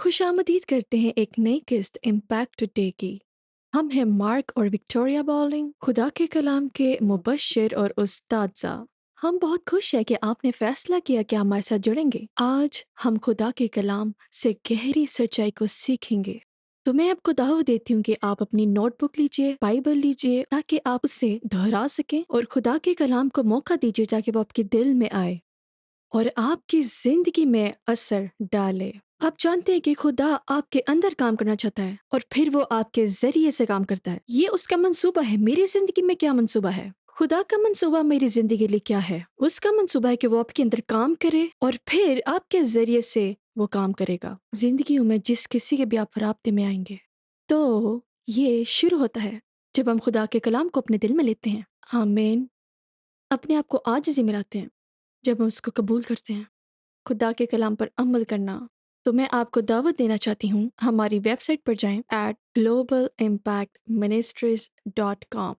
खुश आमदीद करते हैं एक नई किस्त इम्पैक्ट टुडे की। हम हैं मार्क और विक्टोरिया बॉलिंग, खुदा के कलाम के मुबश्शिर और उस्तादजा। हम बहुत खुश हैं कि आपने फैसला किया कि हमारे साथ जुड़ेंगे। आज हम खुदा के कलाम से गहरी सच्चाई को सीखेंगे। तो मैं आपको दावत देती हूँ कि आप अपनी नोटबुक लीजिए, बाइबल लीजिए, ताकि आप उसे दोहरा सकें और खुदा के कलाम को मौका दीजिए ताकि वो आपके दिल में आए और आपकी जिंदगी में असर डाले। आप जानते हैं कि खुदा आपके अंदर काम करना चाहता है और फिर वो आपके जरिए से काम करता है। ये उसका मंसूबा है। मेरी जिंदगी में क्या मंसूबा है? खुदा का मंसूबा मेरी जिंदगी के लिए क्या है? उसका मंसूबा है कि वो आपके अंदर काम करे और फिर आपके जरिए से वो काम करेगा जिंदगी में जिस किसी के भी आप राब्ते में आएंगे। तो ये शुरू होता है जब हम खुदा के कलाम को अपने दिल में लेते हैं। आमीन। अपने आप को आजिज़ी में लाते हैं जब हम उसको कबूल करते हैं। खुदा के कलाम पर अमल करना। तो मैं आपको दावत देना चाहती हूँ, हमारी वेबसाइट पर जाएं @globalimpactministries.com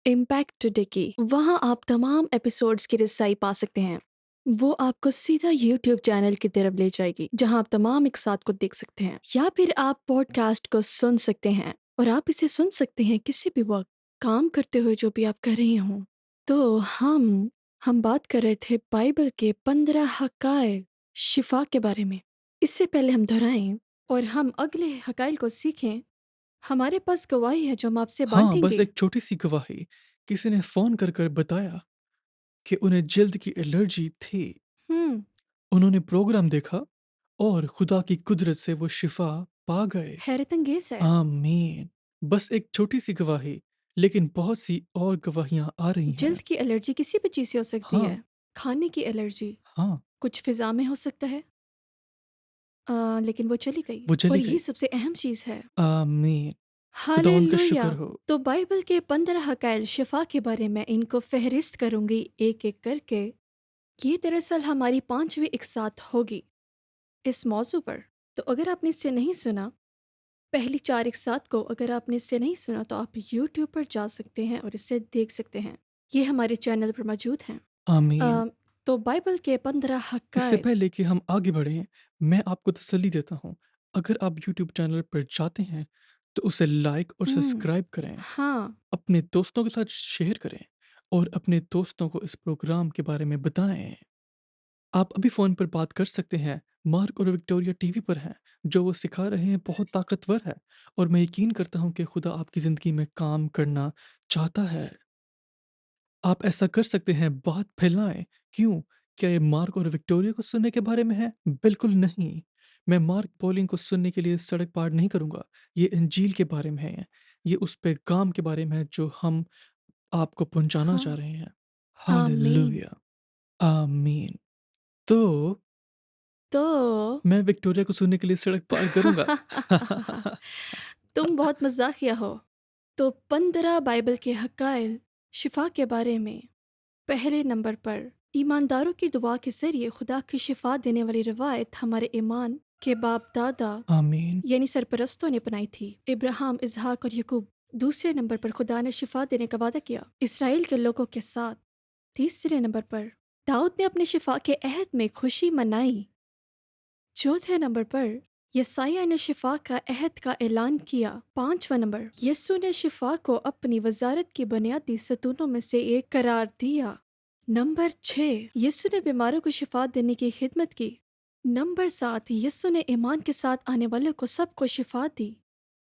इम्पैक्ट टुडे की। वहाँ आप तमाम एपिसोड्स की रसाई पा सकते हैं। वो आपको सीधा यूट्यूब चैनल की तरफ ले जाएगी जहाँ आप तमाम एक साथ को देख सकते हैं, या फिर आप पॉडकास्ट को सुन सकते हैं और आप इसे सुन सकते हैं किसी भी वक्त काम करते हुए जो भी आप कर रहे हों। तो हम बात कर रहे थे बाइबल के 15 हकाय शिफा के बारे में। इससे पहले हम दोहराएं और हम अगले हकाइल को सीखें। हमारे पास गवाही है जो हम आपसे हाँ, बस बांटेंगे। एक छोटी सी गवाही। किसी ने फ़ोन कर कर बताया कि उन्हें जल्द की एलर्जी थी। हम्म। उन्होंने प्रोग्राम देखा और खुदा की कुदरत से वो शिफा पा गए। हैरत अंगेज है। आमीन। बस एक छोटी सी गवाही, लेकिन बहुत सी और गवाहियां आ रही हैं। जल्द की एलर्जी किसी भी चीज़ से हो सकती हाँ, है। खाने की एलर्जी, हाँ, कुछ फिजा में हो सकता है। लेकिन वो चली गई वो और चली यही गई। सबसे अहम चीज़ है। आमीन। खुदावंद का हालेलुया। शुक्र हो। तो बाइबल के 15 हकायल शिफा के बारे में इनको फहरिस्त करूंगी एक एक करके। ये दरअसल हमारी 5वीं एक साथ होगी इस मौजू पर। तो अगर आपने इससे नहीं सुना, पहली 4 एक साथ को अगर आपने इससे नहीं सुना, तो आप यूट्यूब पर जा सकते हैं और इसे देख सकते हैं। ये हमारे चैनल पर मौजूद हैं। आमीन। अ, तो बाइबल के 15 इससे हकायल। पहले कि हम आगे बढ़ें, मैं आपको तसल्ली देता हूँ। अगर आप यूट्यूब चैनल पर जाते हैं, तो उसे लाइक और हम्म। सब्सक्राइब करें। हाँ। अपने दोस्तों के साथ शेयर करें और अपने दोस्तों को इस प्रोग्राम के बारे में बताएं। आप अभी फ़ोन पर बात कर सकते हैं। मार्क और विक्टोरिया टीवी पर हैं। जो वो सिखा रहे हैं बहुत ताकतवर है और मैं यकीन करता हूँ कि खुदा आपकी ज़िंदगी में काम करना चाहता है। आप ऐसा कर सकते हैं, बात फैलाएँ। क्यों? क्या ये मार्क और विक्टोरिया को सुनने के बारे में है? बिल्कुल नहीं। मैं मार्क पॉलिंग को सुनने के लिए सड़क पार नहीं करूँगा। ये इंजील के बारे में है। ये उस पैगाम के बारे में है जो हम आपको पहुँचाना हाँ। चाह रहे हैं। आमीन। हालेलुया! आमीन। तो तो मैं विक्टोरिया को सुनने के लिए सड़क पार करूँगा। तुम बहुत मजाकिया हो। तो 15 बाइबल के हकायल शिफा के बारे में। पहले नंबर पर, ईमानदारों की दुआ के जरिए खुदा की शिफा देने वाली रवायत हमारे ईमान के बाप दादा आमीन। यानी सरपरस्तों ने बनाई थी, इब्राहिम, इसहाक और यकूब। दूसरे नंबर पर, खुदा ने शिफा देने का वादा किया इसराइल के लोगों के साथ। तीसरे नंबर पर, दाऊद ने अपने शिफा के अहद में खुशी मनाई। चौथे नंबर पर, यसाया ने शिफा का अहद का ऐलान किया। पांचवा नंबर, यीशु ने शिफा को अपनी वजारत की बुनियादी सतूनों में से एक करार दिया। नंबर 6, यीशु ने बीमारों को शिफा देने की खिदमत की। नंबर 7, यीशु ने ईमान के साथ आने वालों को सबको शिफा दी।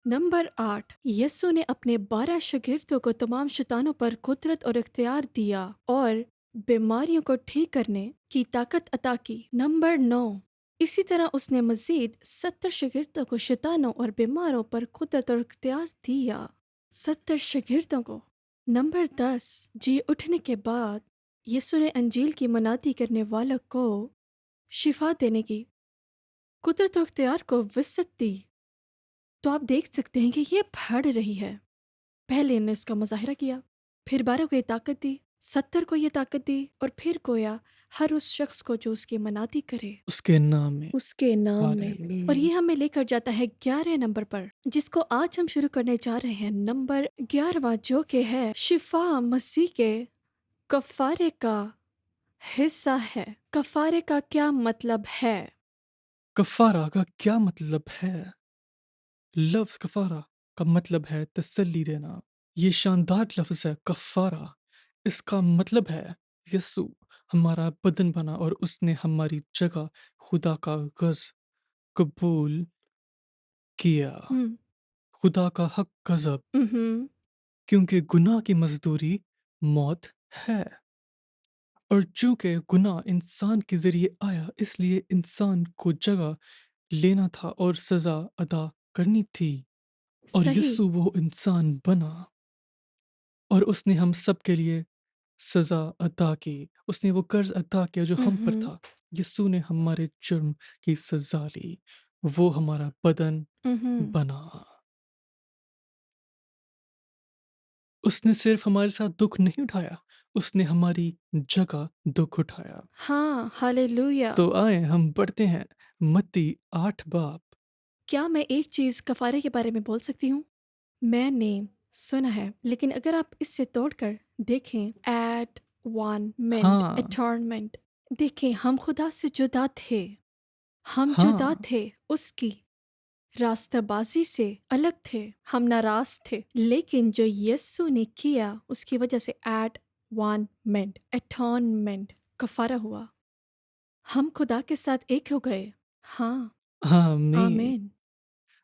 नंबर 8, यीशु ने अपने 12 शागिर्दों को तमाम शैतानों पर कुदरत और इख्तियार दिया और बीमारियों को ठीक करने की ताकत अता की। नंबर 9, इसी तरह उसने मजीद 70 शागिर्दों को शैतानों और बीमारों पर कुदरत और इख्तियार दिया। 70 शागिर्दों को। नंबर 10, जी उठने के बाद यीशु ने अंजील की मनाती करने वालों को शिफा देने की कुदरत और इख्तियार को विसत दी। तो आप देख सकते हैं कि ये बढ़ रही है। पहले ने इसका मुजाहिरा किया, फिर 12 को ये ताकत दी, 70 को ये ताकत दी और फिर गोया हर उस शख्स को जो उसकी मनाती करे उसके नाम में। उसके नाम में। और हालेलुया! ये हमें लेकर जाता है 11 नंबर पर, जिसको आज हम शुरू करने जा रहे हैं। नंबर 11वां, जो कि है शिफा मसीह के कफारे का हिस्सा है। कफारे का क्या मतलब है? कफ़ारा का क्या मतलब है? लफ्ज़ कफ़ारा का मतलब है तसल्ली देना। ये शानदार लफ्ज़ है कफ़ारा। इसका मतलब है यस्सु हमारा बदन बना और उसने हमारी जगह खुदा का ग़ज़ब कबूल किया। हुँ। खुदा का हक गज़ब, उहुँ। क्योंकि गुनाह की मज़दूरी मौत है। और चूँकि गुनाह इंसान के ज़रिए आया, इसलिए इंसान को जगह लेना था और सज़ा अदा करनी थी। और सही। यीशु वो इंसान बना और उसने हम सब के लिए सज़ा अदा की। उसने वो कर्ज़ अदा किया जो हम पर उहुँ। था। यीशु ने हमारे जुर्म की सज़ा ली। वो हमारा बदन उहुँ। बना। उसने सिर्फ़ हमारे साथ दुःख नहीं उठाया, उसने हमारी जगह दुःख उठाया। हाँ, हालेलुया! तो आएँ हम बढ़ते हैं मत्ती 8 बाब। क्या मैं एक चीज़ कफ़ारे के बारे में बोल सकती हूँ? मैंने सुना है, लेकिन अगर आप इससे तोड़कर देखें एटवानमेंट, हाँ, अटॉर्नमेंट, देखें हम खुदा से जुदा थे। हम जुदा हाँ, थे उसकी रास्ताबाज़ी से अलग थे, हम नाराज़ थे। लेकिन जो यीशु ने किया उसकी वज़ह से एटवानमेंट, अटॉर्नमेंट, कफ़ारा हुआ। हम खुदा के साथ एक हो गए। हाँ, आमीन। आमीन।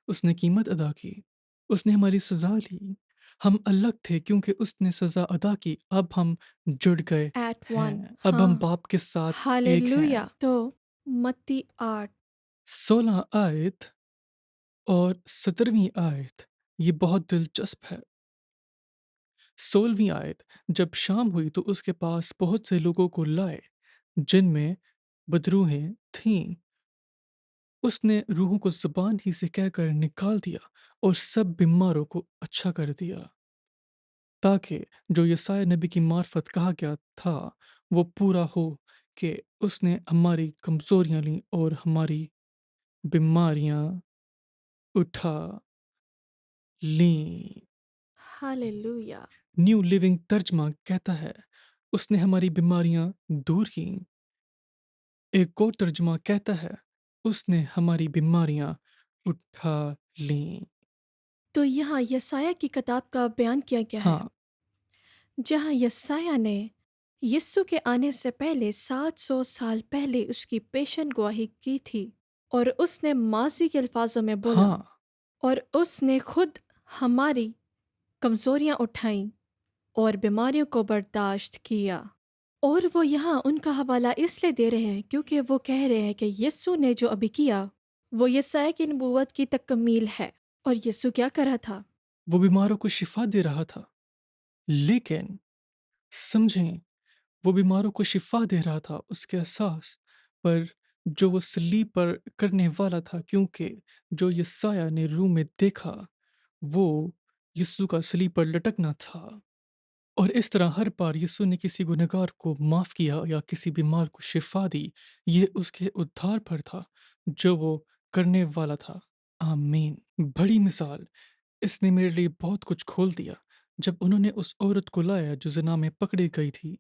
उसने कीमत अदा की, उसने हमारी सज़ा ली। हम अलग थे क्योंकि उसने सज़ा अदा की, अब हम जुड़ गए एट वन, हैं। अब हम हाँ, बाप के साथ एक हालेलुया। हैं। तो मत्ती 8। 16 आयत और 17वीं आयत ये बहुत दिलचस्प है। 16वीं आयत, जब शाम हुई तो उसके पास बहुत से लोगों को लाए जिनमें बदरूहें थीं। उसने रूहों को ज़ुबान ही से कहकर निकाल दिया और सब बीमारों को अच्छा कर दिया, ताकि जो यशायाह नबी की मार्फत कहा गया था वो पूरा हो कि उसने हमारी कमज़ोरियाँ लीं और हमारी बीमारियाँ उठा लीं। हालेलुया। न्यू लिविंग तर्जमा कहता है उसने हमारी बीमारियाँ दूर की। एक और तर्जुमा कहता है उसने हमारी बीमारियां उठा लीं। तो यहाँ यसाया की किताब का बयान किया गया है, हाँ, जहाँ यसाया ने यीशु के आने से पहले 700 साल पहले उसकी पेशन गोही की थी और उसने माजी के अल्फाजों में बोला हाँ, और उसने खुद हमारी कमज़ोरियाँ उठाईं और बीमारियों को बर्दाश्त किया। और वो यहाँ उनका हवाला इसलिए दे रहे हैं क्योंकि वो कह रहे हैं कि यीशु ने जो अभी किया वो यसाया की नबूवत की तकमील है। और यीशु क्या कर रहा था? वो बीमारों को शिफा दे रहा था, लेकिन समझें, वो बीमारों को शिफा दे रहा था उसके एहसास पर जो वो सलीब पर करने वाला था, क्योंकि जो यसाया ने रूह में देखा वो यीशु का सलीब पर लटकना था। और इस तरह हर बार यीशु ने किसी गुनहगार को माफ़ किया या किसी बीमार को शिफा दी, ये उसके उद्धार पर था जो वो करने वाला था। आमीन। बड़ी मिसाल, इसने मेरे लिए बहुत कुछ खोल दिया। जब उन्होंने उस औरत को लाया जो ज़िना में पकड़ी गई थी,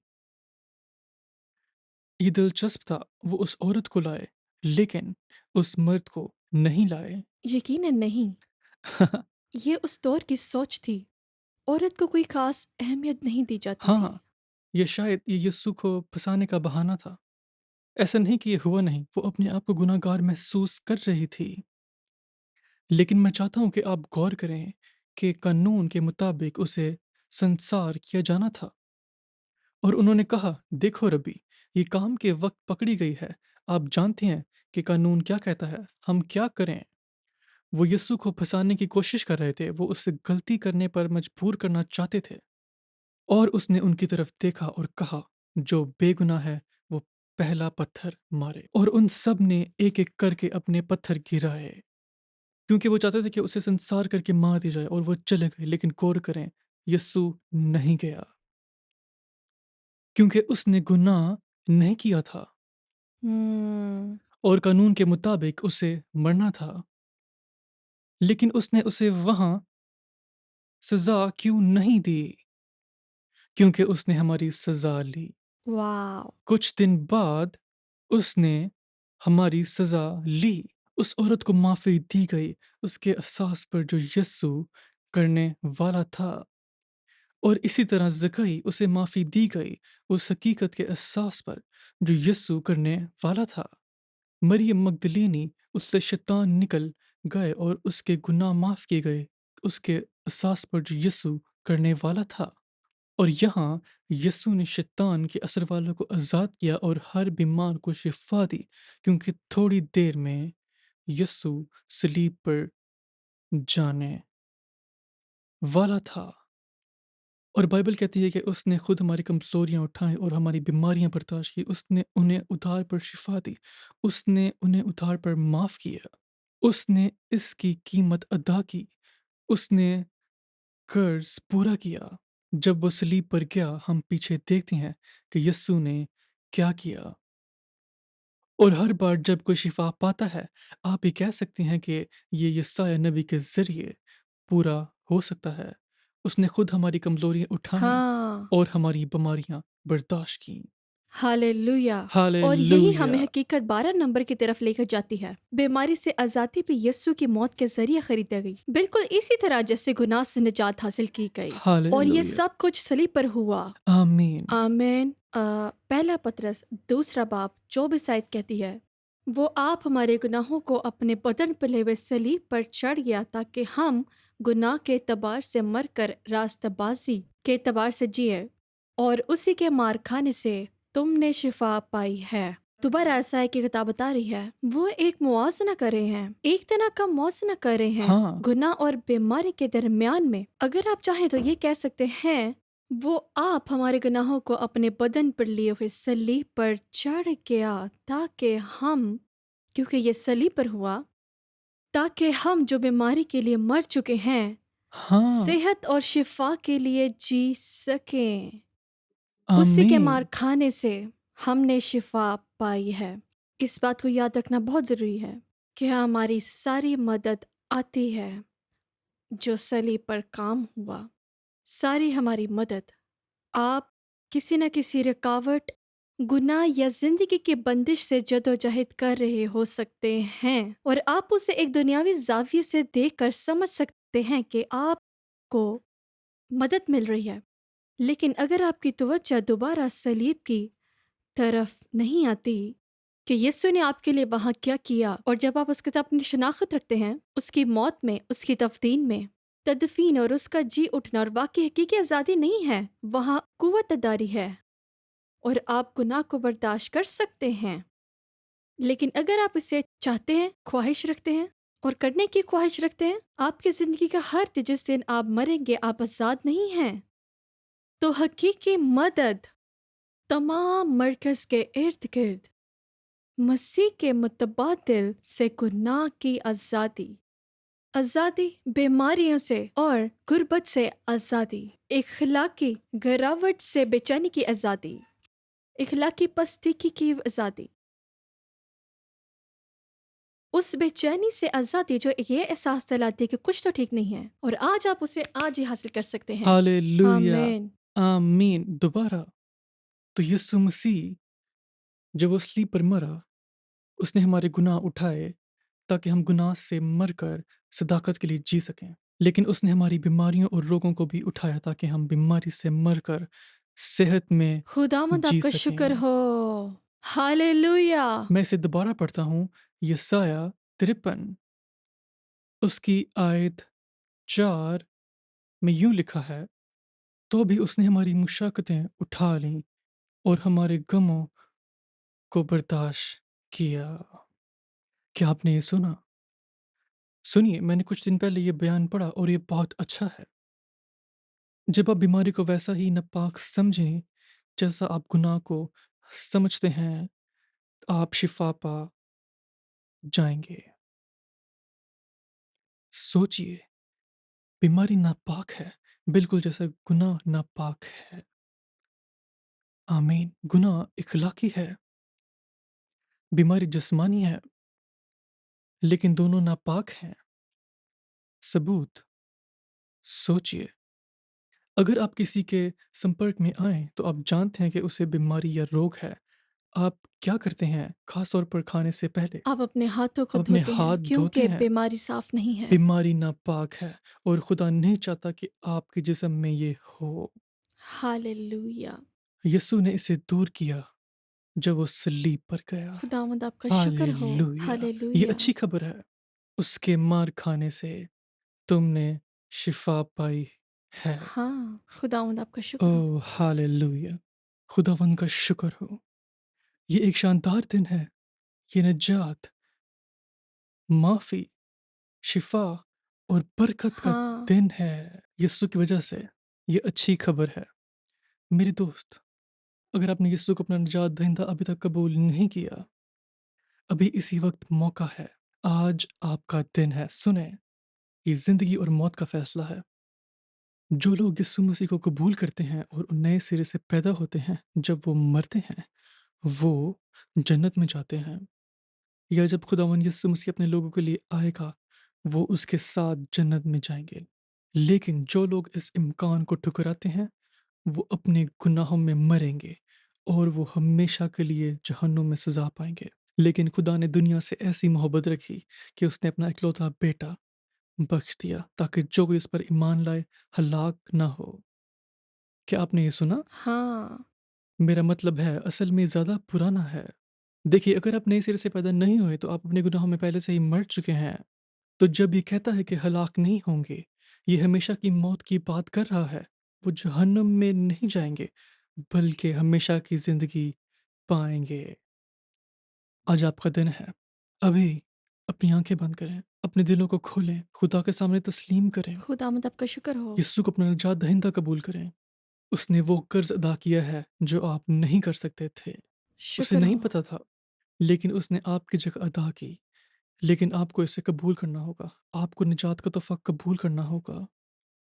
ये दिलचस्प था, वो उस औरत को लाए, लेकिन उस मर्द को नहीं लाए। यकीनन नहीं। ये उस दौर की सोच थी। औरत को कोई खास अहमियत नहीं दी जाती थी। हाँ, ये शायद ये यीशु को फंसाने का बहाना था। ऐसा नहीं कि ये हुआ नहीं, वो अपने आप को गुनहगार महसूस कर रही थी। लेकिन मैं चाहता हूँ कि आप गौर करें कि कानून के मुताबिक उसे संसार किया जाना था। और उन्होंने कहा, देखो रबी, ये काम के वक्त पकड़ी गई है। आप जानते हैं कि कानून क्या कहता है, हम क्या करें? वो यीशु को फंसाने की कोशिश कर रहे थे, वो उससे गलती करने पर मजबूर करना चाहते थे। और उसने उनकी तरफ देखा और कहा, जो बेगुनाह है वो पहला पत्थर मारे। और उन सब ने एक एक करके अपने पत्थर गिराए, क्योंकि वो चाहते थे कि उसे संसार करके मार दिया जाए। और वो चले गए, लेकिन गौर करें, यीशु नहीं गया, क्योंकि उसने गुनाह नहीं किया था हम्म। और कानून के मुताबिक उसे मरना था। लेकिन उसने उसे वहां सजा क्यों नहीं दी? क्योंकि उसने हमारी सजा ली। वाह। कुछ दिन बाद उसने हमारी सजा ली। उस औरत को माफ़ी दी गई उसके एहसास पर जो यीशु करने वाला था। और इसी तरह ज़कई उसे माफ़ी दी गई उस हकीकत के एहसास पर जो यीशु करने वाला था। मरियम मगदलीनी उससे शैतान निकल गए और उसके गुनाह माफ़ किए गए उसके एहसास पर जो यीशु करने वाला था। और यहाँ यीशु ने शैतान के असर वालों को आज़ाद किया और हर बीमार को शिफा दी, क्योंकि थोड़ी देर में यीशु सलीब पर जाने वाला था। और बाइबल कहती है कि उसने खुद हमारी कमज़ोरियाँ उठाई और हमारी बीमारियाँ बर्दाश्त की। उसने उन्हें उधार पर शिफा दी। उसने उन्हें उधार पर माफ़ किया। उसने इसकी कीमत अदा की। उसने कर्ज़ पूरा किया। जब वो सलीब पर गया, हम पीछे देखते हैं कि यीशु ने क्या किया। और हर बार जब कोई शिफा पाता है, आप ये कह सकते हैं कि ये यशायाह नबी के ज़रिए पूरा हो सकता है। उसने खुद हमारी कमज़ोरियाँ उठाई हाँ, और हमारी बीमारियाँ बर्दाश्त की। हालेलुया। और यही हमें हालेलुया! हकीकत 12 नंबर की तरफ लेकर जाती है। बीमारी से आजादी भी यीशु की मौत के जरिए खरीदी गई, बिल्कुल इसी तरह जैसे गुनाह से निजात हासिल की गई। और ये हालेलुया! सब कुछ सलीब पर हुआ। आमीन। आमीन। पहला पतरस दूसरा बाब 24 आयत कहती है, वो आप हमारे गुनाहों को अपने बदन पर ले हुए सलीब पर चढ़ गया ताकि हम गुनाह के एतबार से मरकर रास्तबाजी के एतबार से जिए, और उसी के मार खाने से तुमने शिफा पाई है। दोबारा ऐसा है कि किताब बता रही है वो एक मुआवजा कर रहे हैं, एक तरह का मुआवजा कर रहे हैं हाँ, गुनाह और बीमारी के दरमियान में। अगर आप चाहें तो ये कह सकते हैं वो आप हमारे गुनाहों को अपने बदन पर लिए हुए सलीब पर चढ़ गया ताकि हम, क्योंकि ये सलीब पर हुआ, ताकि हम जो बीमारी के लिए मर चुके हैं हाँ, सेहत और शिफा के लिए जी सकें। उसी के आमीन, मार खाने से हमने शिफा पाई है। इस बात को याद रखना बहुत ज़रूरी है कि हमारी सारी मदद आती है जो सलीब पर काम हुआ। सारी हमारी मदद। आप किसी न किसी रुकावट, गुनाह या जिंदगी की बंदिश से जदोजहद कर रहे हो सकते हैं, और आप उसे एक दुनियावी जाविये से देखकर समझ सकते हैं कि आपको मदद मिल रही है। लेकिन अगर आपकी तवज्जो दोबारा सलीब की तरफ नहीं आती कि यीशु ने आपके लिए वहाँ क्या किया, और जब आप उसके साथ अपनी शनाख्त रखते हैं उसकी मौत में, उसकी तफदीन में, तदफीन और उसका जी उठना, और वाकई हकीकी आज़ादी नहीं है, वहाँ कुव्वत दारी है और आप गुनाह को बर्दाश्त कर सकते हैं। लेकिन अगर आप इसे चाहते हैं, ख्वाहिश रखते हैं और करने की ख्वाहिश रखते हैं, आपकी ज़िंदगी का हर जिस दिन आप मरेंगे आप आज़ाद नहीं हैं। तो हकीकी मदद तमाम मरकज़ के इर्द गिर्द मसीह के मुतबादिल से गुनाह की आज़ादी, आज़ादी बीमारियों से और गुर्बत से आज़ादी, इखलाकी गिरावट से बेचैनी की आज़ादी, इखलाकी पस्तीकी की आज़ादी, उस बेचैनी से आज़ादी जो ये एहसास दिलाती है कि कुछ तो ठीक नहीं है, और आज आप उसे आज ही हासिल कर सकते हैं। हालेलुया! आमीन। आमीन। दोबारा तो यीशु मसीह जब वो सलीब पर मरा, उसने हमारे गुनाह उठाए ताकि हम गुनाह से मरकर सदाकत के लिए जी सकें। लेकिन उसने हमारी बीमारियों और रोगों को भी उठाया ताकि हम बीमारी से मरकर सेहत में खुदावंद जी आपका शुक्र सकें। हो। हालेलुया। मैं इसे दोबारा पढ़ता हूँ, यशायाह 53 उसकी आयत 4 में यूँ लिखा है, तो भी उसने हमारी मुशाकतें उठा लीं और हमारे गमों को बर्दाश्त किया। क्या आपने ये सुना? सुनिए, मैंने कुछ दिन पहले ये बयान पढ़ा और ये बहुत अच्छा है। जब आप बीमारी को वैसा ही नापाक समझें, जैसा आप गुनाह को समझते हैं, आप शिफा पा जाएँगे। सोचिए, बीमारी नापाक है, बिल्कुल जैसा गुनाह नापाक है। आमीन। गुनाह इखलाकी है, बीमारी जिस्मानी है, लेकिन दोनों नापाक हैं। सबूत, सोचिए, अगर आप किसी के संपर्क में आएँ, तो आप जानते हैं कि उसे बीमारी या रोग है। آپ کیا کرتے ہیں خاص طور پر کھانے سے پہلے؟ آپ اپنے ہاتھوں کو آپ اپنے دھوتے ہیں ہاتھ دھوتے کیونکہ ہیں؟ بیماری صاف نہیں ہے۔ بیماری ناپاک ہے اور خدا نہیں چاہتا کہ آپ کے جسم میں یہ ہو۔ ہاللویا۔ یسوع نے اسے دور کیا جب وہ صلیب پر گیا۔ خداوند آپ کا شکر ہو۔ ہاللویا! یہ ہاللویا۔ اچھی خبر ہے۔ اس کے مار کھانے سے تم نے شفا پائی ہے۔ ہاں، خداوند آپ کا شکر ہو۔ اوہ ہاللویا! خداوند کا شکر ہو۔ یہ ایک شاندار دن ہے۔ یہ نجات، معافی، شفا اور برکت کا ہاں، دن ہے یسوع کی وجہ سے۔ یہ اچھی خبر ہے میرے دوست۔ اگر آپ نے یسوع کو اپنا نجات دہندہ ابھی تک قبول نہیں کیا، ابھی اسی وقت موقع ہے۔ آج آپ کا دن ہے۔ سنیں، یہ زندگی اور موت کا فیصلہ ہے۔ جو لوگ یسوع مسیح کو قبول کرتے ہیں اور نئے سرے سے پیدا ہوتے ہیں، جب وہ مرتے ہیں وہ جنت میں جاتے ہیں، یا جب خداوند یسوع مسیح اپنے لوگوں کے لیے آئے گا وہ اس کے ساتھ جنت میں جائیں گے۔ لیکن جو لوگ اس امکان کو ٹھکراتے ہیں وہ اپنے گناہوں میں مریں گے اور وہ ہمیشہ کے لیے جہنم میں سزا پائیں گے۔ لیکن خدا نے دنیا سے ایسی محبت رکھی کہ اس نے اپنا اکلوتا بیٹا بخش دیا تاکہ جو کوئی اس پر ایمان لائے ہلاک نہ ہو۔ کیا آپ نے یہ سنا؟ ہاں، میرا مطلب ہے اصل میں زیادہ پرانا ہے۔ دیکھیے، اگر آپ نئے سرے سے پیدا نہیں ہوئے تو آپ اپنے گناہوں میں پہلے سے ہی مر چکے ہیں۔ تو جب یہ کہتا ہے کہ ہلاک نہیں ہوں گے، یہ ہمیشہ کی موت کی بات کر رہا ہے۔ وہ جہنم میں نہیں جائیں گے بلکہ ہمیشہ کی زندگی پائیں گے۔ آج آپ کا دن ہے۔ ابھی اپنی آنکھیں بند کریں، اپنے دلوں کو کھولیں، خدا کے سامنے تسلیم کریں، خداوند آپ کا شکر ہو۔ یسوع کو اپنا نجات دہندہ قبول کریں۔ اس نے وہ قرض ادا کیا ہے جو آپ نہیں کر سکتے تھے۔ اسے شکر نہیں ہو۔ پتا تھا، لیکن اس نے آپ کی جگہ ادا کی۔ لیکن آپ کو اسے قبول کرنا ہوگا، آپ کو نجات کا تحفہ قبول کرنا ہوگا۔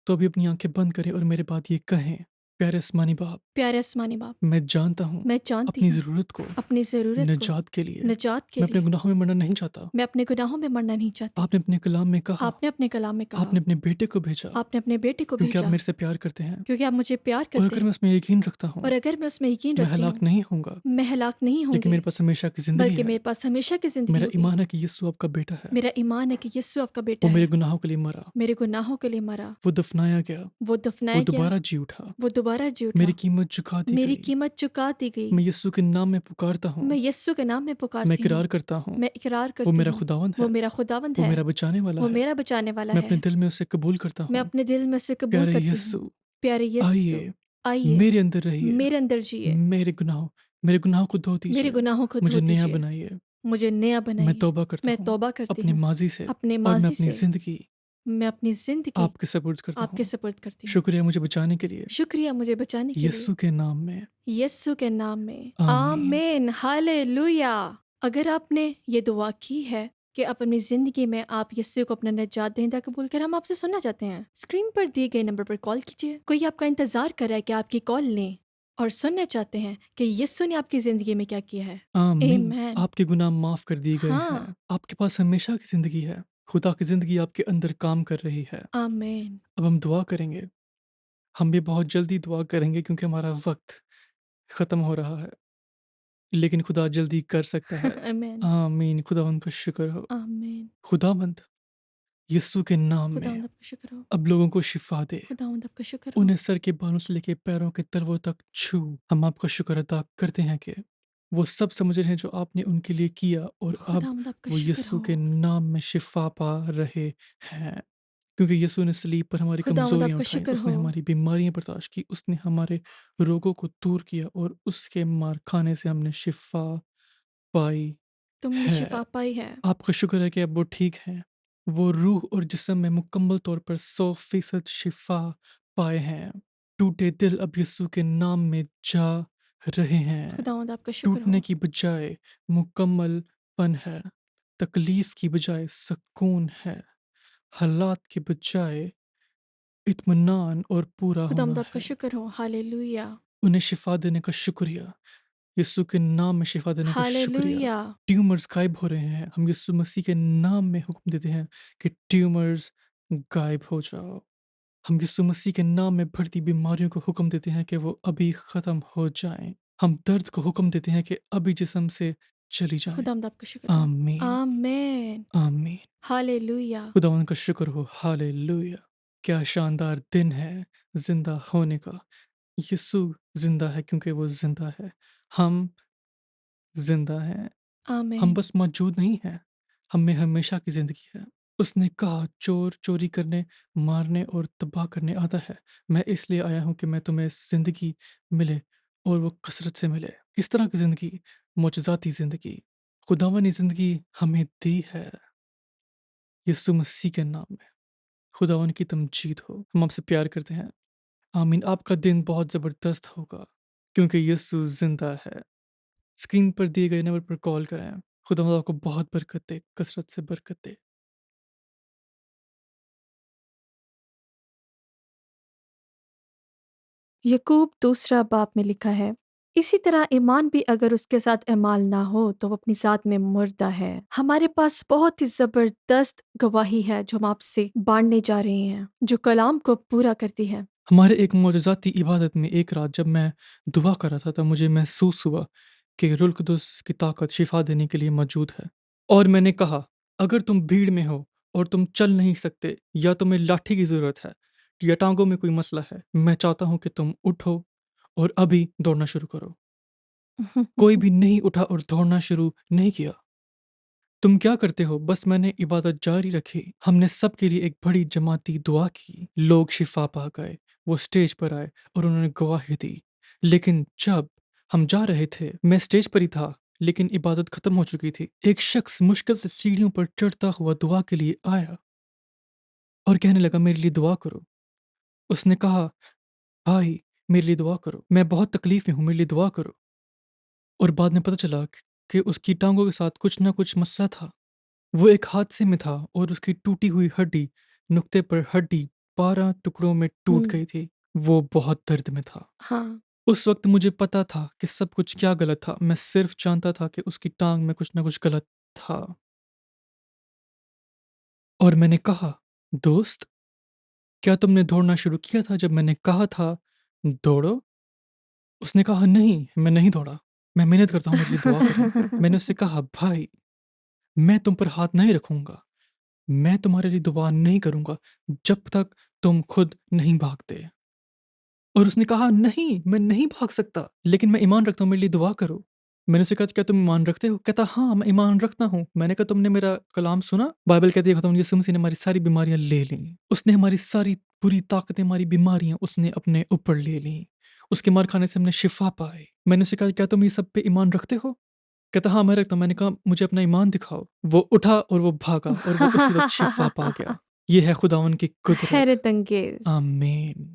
تو ابھی اپنی آنکھیں بند کریں اور میرے بات یہ کہیں، پیارے آسمانی باپ، پیارے آسمانی باپ، میں جانتا ہوں میں جانتی اپنی ہوں ضرورت کو اپنی ضرورت کو نجات کے لیے نجات کے میں اپنے لیے گناہوں میں مرنا نہیں چاہتا۔ میں اپنے گناہوں میں مرنا نہیں چاہتی۔ آپ نے اپنے کلام میں کہا، آپ نے اپنے کلام میں کہا، آپ نے اپنے بیٹے کو بھیجا آپ نے اپنے بیٹے کو کیونکہ آپ بھیجا میرے سے پیار کرتے ہیں، کیونکہ آپ مجھے پیار اور کرتے اگر میں ہیں، اس میں یقین رکھتا ہوں اور اگر میں اس میں یقین میں رکھتی ہوں ہلاک نہیں ہوں گا میں ہلاک نہیں ہوں لیکن گی میرے پاس ہمیشہ کی زندگی بلکہ ہے۔ میرے پاس ہمیشہ کی زندگی میرا ہوگی۔ ایمان ہے کہ یسوع آپ کا بیٹا ہے، میرا ایمان ہے کہ یسوع آپ کا بیٹا وہ ہے، میرے گناہوں کے لیے مرا، میرے گناہوں کے لیے مرا، وہ دفنایا گیا، وہ وہ دفنایا گیا، دوبارہ جی اٹھا، وہ دوبارہ جی اٹھا، میری قیمت چکا دی میری گئی۔ قیمت چکا دی گئی۔ میں یسوع کے نام میں پکارتا ہوں، میں یسوع کے نام میں میں پکارتی ہوں، اقرار کرتا ہوں میں اقرار وہ کرتی میرا ہوں خداوند ہے، وہ میرا خداوند وہ ہے، میرا بچانے والا وہ ہے۔ میرا بچانے والا میں ہے۔ اپنے دل میں اسے قبول کرتا میں ہوں۔ اپنے دل میں سے قبول پیارے کرتی ہوں۔ یسوع، پیارے یسوع، آئیے آئیے میرے اندر رہیے، میرے اندر جیے، میرے گناہوں کو دھو میرے دیجیے، گناہوں کو مجھے دھو نیا دیجیے، بنائیے۔ مجھے نیا میں بنائیے۔ توبہ کرتا میں ہوں توبہ کرتی اپنے ہوں ماضی سے، اپنے اور میں ماضی اپنی سے، زندگی میں اپنی زندگی آپ کے سپرد کرتا آپ کے ہوں۔ سپرد کرتی ہوں۔ شکریہ مجھے بچانے کے لیے، شکریہ مجھے بچانے کے لیے، یسوع کے نام میں، یسوع کے نام میں، آمین۔ آمین، ہاللویا۔ اگر آپ نے یہ دعا کی ہے کہ اپنی زندگی میں آپ یسوع کو اپنا نجات دہندہ قبول کریں، ہم آپ سے سننا چاہتے ہیں۔ اسکرین پر دیے گئے نمبر پر کال کیجیے۔ کوئی آپ کا انتظار کر رہا ہے کہ آپ کی کال لیں اور سننا چاہتے ہیں کہ یسوع نے آپ کی زندگی میں کیا کیا ہے۔ آمین۔ آمین۔ آپ کے گناہ معاف کر دیے گئے ہاں، ہیں، آپ کے پاس ہمیشہ کی زندگی ہے، خدا کی زندگی آپ کے اندر کام کر رہی ہے۔ آمین۔ اب ہم دعا کریں گے، ہم بھی بہت جلدی دعا کریں گے کیونکہ ہمارا وقت ختم ہو رہا ہے، لیکن خدا جلدی کر سکتا ہے۔ آمین۔ آمین۔ خداوند کا شکر ہو۔ آمین۔ خداوند یسوع کے نام میں خداوند آپ کا شکر ہو۔ اب لوگوں کو شفا دے، خداوند آپ کا شکر ہو۔ انہیں سر کے بالوں سے لے کے پیروں کے تلووں تک چھو۔ ہم آپ کا شکر ادا کرتے ہیں کہ وہ سب سمجھ رہے ہیں جو آپ نے ان کے لیے کیا، اور اب خداوند آپ کا وہ شکر یسوع ہو۔ کے نام میں شفا پا رہے ہیں، کیونکہ یسوع نے صلیب پر ہماری خداوند آپ کمزوریاں کا اٹھائیں، شکر اس نے ہو۔ ہماری بیماریاں برداشت کی، اس نے ہمارے روگوں کو دور کیا، اور اس کے مار کھانے سے ہم نے شفا پائی تم نے ہے۔ شفا پائی ہے۔ آپ کا شکر ہے کہ اب وہ ٹھیک ہیں، وہ روح اور جسم میں مکمل طور پر 100% شفا پائے ہیں۔ ٹوٹے دل اب یسوع کے نام میں جا رہے ہیں۔ خداوند آپ کا شکر ہو۔ ٹوٹنے کی بجائے مکمل پن ہے، تکلیف کی بجائے سکون ہے، حالات کی بجائے اطمینان اور پورا ہونا خداوند آپ کا ہے۔ شکر ہو۔ ہاللویا۔ انہیں شفا دینے کا شکریہ، یسوع کے نام میں شفا دینے کا شکریہ۔ ہاللویا۔ ٹیومرز غائب ہو رہے ہیں، ہم یسوع مسیح کے نام میں حکم دیتے ہیں کہ ٹیومرز غائب ہو جاؤ۔ ہم یسوع مسیح کے نام میں بڑھتی بیماریوں کو حکم دیتے ہیں کہ وہ ابھی ختم ہو جائیں۔ ہم درد کو حکم دیتے ہیں کہ ابھی جسم سے چلی جائیں۔ خداوند آپ کا شکر ہے۔ آمین، آمین۔ آمین۔ ہالےلویا۔ خداوند کا شکر ہو، ہالےلویا۔ کیا شاندار دن ہے زندہ ہونے کا۔ یسوع زندہ ہے کیونکہ وہ زندہ ہے۔ ہم زندہ ہیں، ہم آمین۔ بس موجود نہیں ہیں، ہم میں ہمیشہ کی زندگی ہے۔ اس نے کہا چور چوری کرنے، مارنے اور تباہ کرنے آتا ہے، میں اس لیے آیا ہوں کہ میں تمہیں زندگی ملے اور وہ کثرت سے ملے۔ کس طرح کی زندگی؟ معجزاتی زندگی۔ خداوند نے زندگی ہمیں دی ہے یسوع مسیح کے نام میں۔ خداوند کی تمجید ہو۔ ہم آپ سے پیار کرتے ہیں۔ آمین۔ آپ کا دن بہت زبردست ہوگا کیونکہ یسوع زندہ ہے۔ اسکرین پر دیے گئے نمبر پر کال کریں۔ خداوند آپ کو بہت برکت دے، کثرت سے برکت دے۔ یعقوب دوسرا باب میں لکھا ہے، اسی طرح ایمان بھی اگر اس کے ساتھ اعمال نہ ہو تو وہ اپنی ذات میں مردہ ہے۔ ہمارے پاس بہت ہی زبردست گواہی ہے جو ہم آپ سے بانٹنے جا رہے ہیں، جو کلام کو پورا کرتی ہے۔ ہمارے ایک معجزاتی عبادت میں ایک رات جب میں دعا کر رہا تھا تو مجھے محسوس ہوا کہ روح القدس کی طاقت شفا دینے کے لیے موجود ہے، اور میں نے کہا اگر تم بھیڑ میں ہو اور تم چل نہیں سکتے یا تمہیں لاٹھی کی ضرورت ہے یا ٹانگوں میں کوئی مسئلہ ہے، میں چاہتا ہوں کہ تم اٹھو اور ابھی دوڑنا شروع کرو۔ کوئی بھی نہیں اٹھا اور دوڑنا شروع نہیں کیا۔ تم کیا کرتے ہو؟ بس میں نے عبادت جاری رکھی۔ ہم نے سب کے لیے ایک بڑی جماعتی دعا کی، لوگ شفا پا گئے، وہ سٹیج پر آئے اور انہوں نے گواہی دی۔ لیکن جب ہم جا رہے تھے، میں سٹیج پر ہی تھا لیکن عبادت ختم ہو چکی تھی۔ ایک شخص مشکل سے سیڑھیوں پر چڑھتا ہوا دعا کے لیے آیا اور کہنے لگا میرے لیے دعا کرو۔ اس نے کہا بھائی میرے لیے دعا کرو، میں بہت تکلیف میں ہوں، میرے لیے دعا کرو۔ اور بعد میں پتہ چلا کہ اس کی ٹانگوں کے ساتھ کچھ نہ کچھ مسئلہ تھا۔ وہ ایک حادثے میں تھا اور اس کی ٹوٹی ہوئی ہڈی نقطے پر ہڈی 12 ٹکڑوں میں ٹوٹ گئی تھی۔ وہ بہت درد میں تھا۔ ہاں۔ اس وقت مجھے پتا تھا کہ سب کچھ کیا غلط تھا، میں صرف جانتا تھا کہ اس کی ٹانگ میں کچھ نہ کچھ غلط تھا۔ اور میں نے کہا دوست کیا تم نے دوڑنا شروع کیا تھا جب میں نے کہا تھا دوڑو؟ اس نے کہا نہیں، میں نہیں دوڑا، میں محنت کرتا ہوں، میرے لیے دعا کریں۔ میں نے اس سے کہا بھائی میں تم پر ہاتھ نہیں رکھوں گا، میں تمہارے لیے دعا نہیں کروں گا جب تک تم خود نہیں بھاگتے۔ اور اس نے کہا نہیں میں نہیں بھاگ سکتا، لیکن میں ایمان رکھتا ہوں، میرے لیے دعا کرو۔ میں نے اسے کہا کیا تم ایمان رکھتے ہو؟ کہتا ہاں میں ایمان رکھتا ہوں۔ میں نے کہا تم نے میرا کلام سنا؟ بائبل کہتی ہے خدا یسوع مسیح نے ہماری ساری بیماریاں لے لیں، اس نے ہماری ساری بری طاقتیں، ہماری بیماریاں اس نے اپنے اوپر لے لیں، اس کے مار کھانے سے ہم نے شفا پائے۔ میں نے اسے کہا کیا تم یہ سب پہ ایمان رکھتے ہو؟ کہتا ہاں میں رکھتا ہوں۔ میں نے کہا مجھے اپنا ایمان دکھاؤ۔ وہ اٹھا اور وہ بھاگا اور وہ اسی وقت شفا پا گیا۔ یہ ہے خداوند کی قدرت۔ حیرت انگیز۔ آمین۔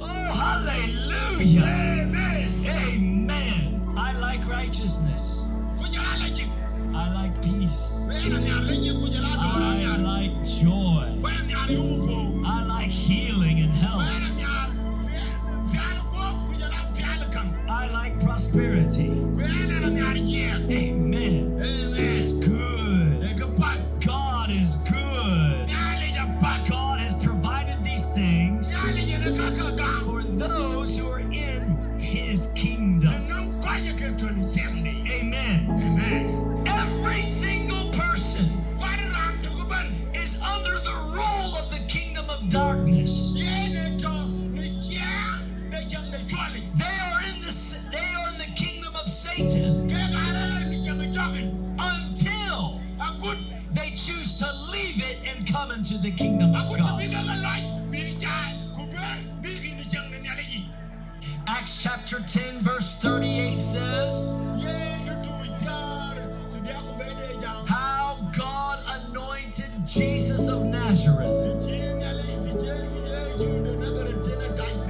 Oh, hallelujah. Amen. Amen. I like righteousness. I like peace. I like joy. I like healing and health. I like prosperity. Amen. It's good. God is good. God has provided these things those who are in his kingdom. Amen. Every single person is under the rule of the kingdom of darkness. They are in the kingdom of Satan until they choose to leave it and come into the kingdom of God. Acts chapter 10 verse 38 says how God anointed Jesus of Nazareth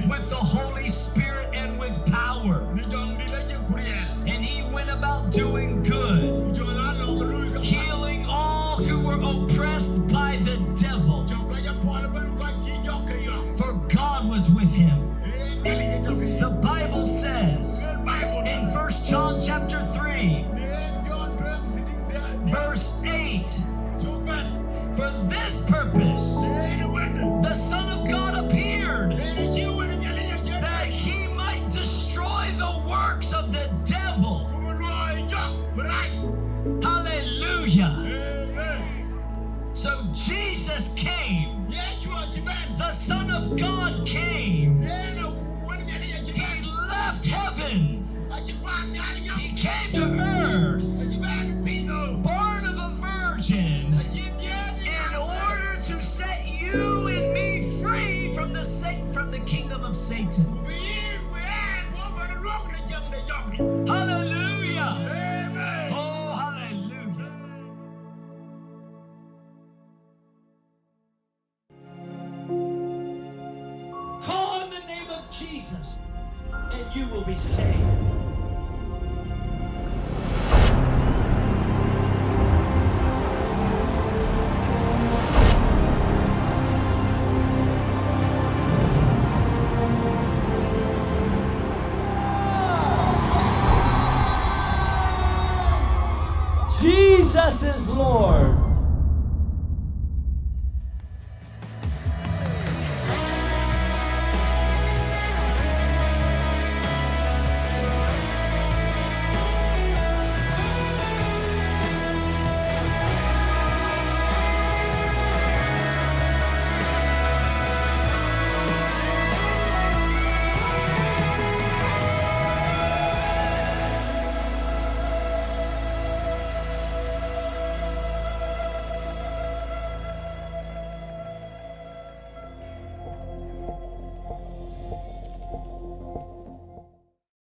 with the Holy Spirit and with power. And he went about doing good, healing all who were oppressed by the devil, for God was with him. The Bible says in 1 John chapter 3 verse 8, for this purpose the Son of God appeared, that he might destroy the works of the devil. Hallelujah. So Jesus came, the Son of God came, he left heaven, he came to earth, born of a virgin, in order to set you and me free from the kingdom of Satan. Hallelujah. Oh, hallelujah. Call on the name of Jesus, and you will be saved. Jesus is Lord.